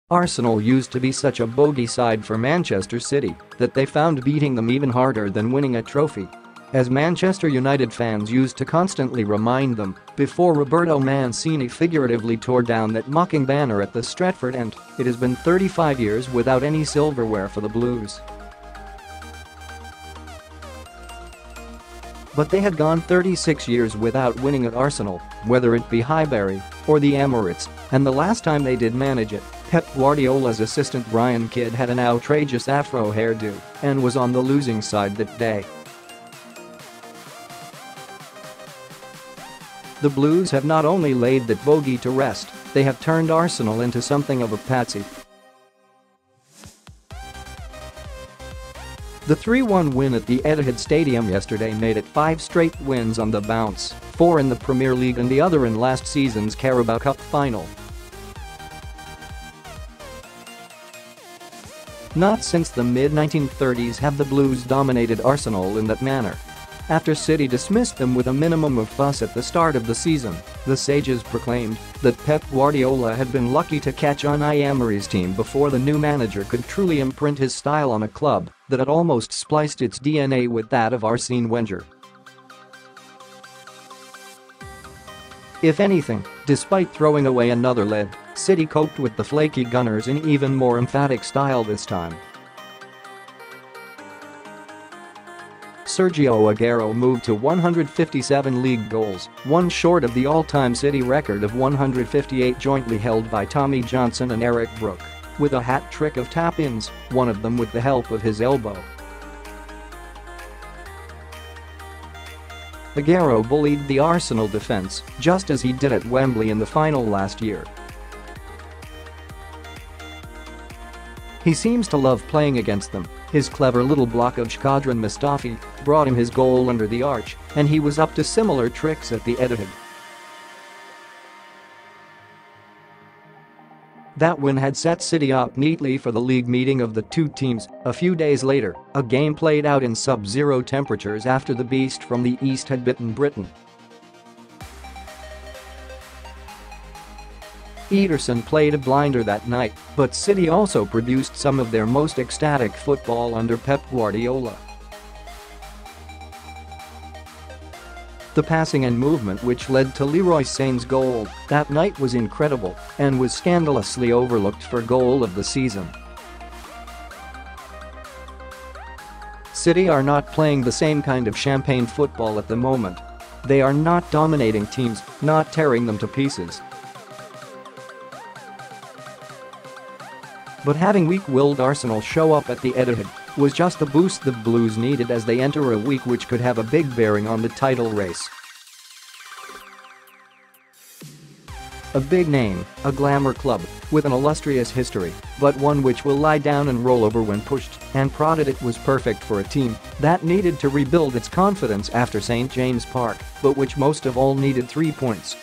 Arsenal used to be such a bogey side for Manchester City that they found beating them even harder than winning a trophy. As Manchester United fans used to constantly remind them, before Roberto Mancini figuratively tore down that mocking banner at the Stretford End, it has been 35 years without any silverware for the Blues. But they had gone 36 years without winning at Arsenal, whether it be Highbury or the Emirates, and the last time they did manage it, Pep Guardiola's assistant Brian Kidd had an outrageous afro hairdo and was on the losing side that day. The Blues have not only laid that bogey to rest, they have turned Arsenal into something of a patsy. The 3-1 win at the Etihad Stadium yesterday made it 5 straight wins on the bounce, 4 in the Premier League and the other in last season's Carabao Cup final. Not since the mid-1930s have the Blues dominated Arsenal in that manner. After City dismissed them with a minimum of fuss at the start of the season, the sages proclaimed that Pep Guardiola had been lucky to catch Unai Emery's team before the new manager could truly imprint his style on a club that had almost spliced its DNA with that of Arsene Wenger. If anything, despite throwing away another lead, City coped with the flaky Gunners in even more emphatic style this time. Sergio Aguero moved to 157 league goals, one short of the all-time City record of 158 jointly held by Tommy Johnson and Eric Brook, with a hat-trick of tap-ins, one of them with the help of his elbow. Aguero bullied the Arsenal defense, just as he did at Wembley in the final last year. He seems to love playing against them. His clever little block of Shkodran Mustafi brought him his goal under the arch, and he was up to similar tricks at the Etihad. That win had set City up neatly for the league meeting of the two teams a few days later, a game played out in sub-zero temperatures after the beast from the east had bitten Britain. Ederson played a blinder that night, but City also produced some of their most ecstatic football under Pep Guardiola. The passing and movement which led to Leroy Sane's goal that night was incredible and was scandalously overlooked for goal of the season. City are not playing the same kind of champagne football at the moment. They are not dominating teams, not tearing them to pieces. But having weak-willed Arsenal show up at the Etihad was just the boost the Blues needed as they enter a week which could have a big bearing on the title race. A big name, a glamour club, with an illustrious history, but one which will lie down and roll over when pushed and prodded. It was perfect for a team that needed to rebuild its confidence after St. James Park, but which most of all needed 3 points.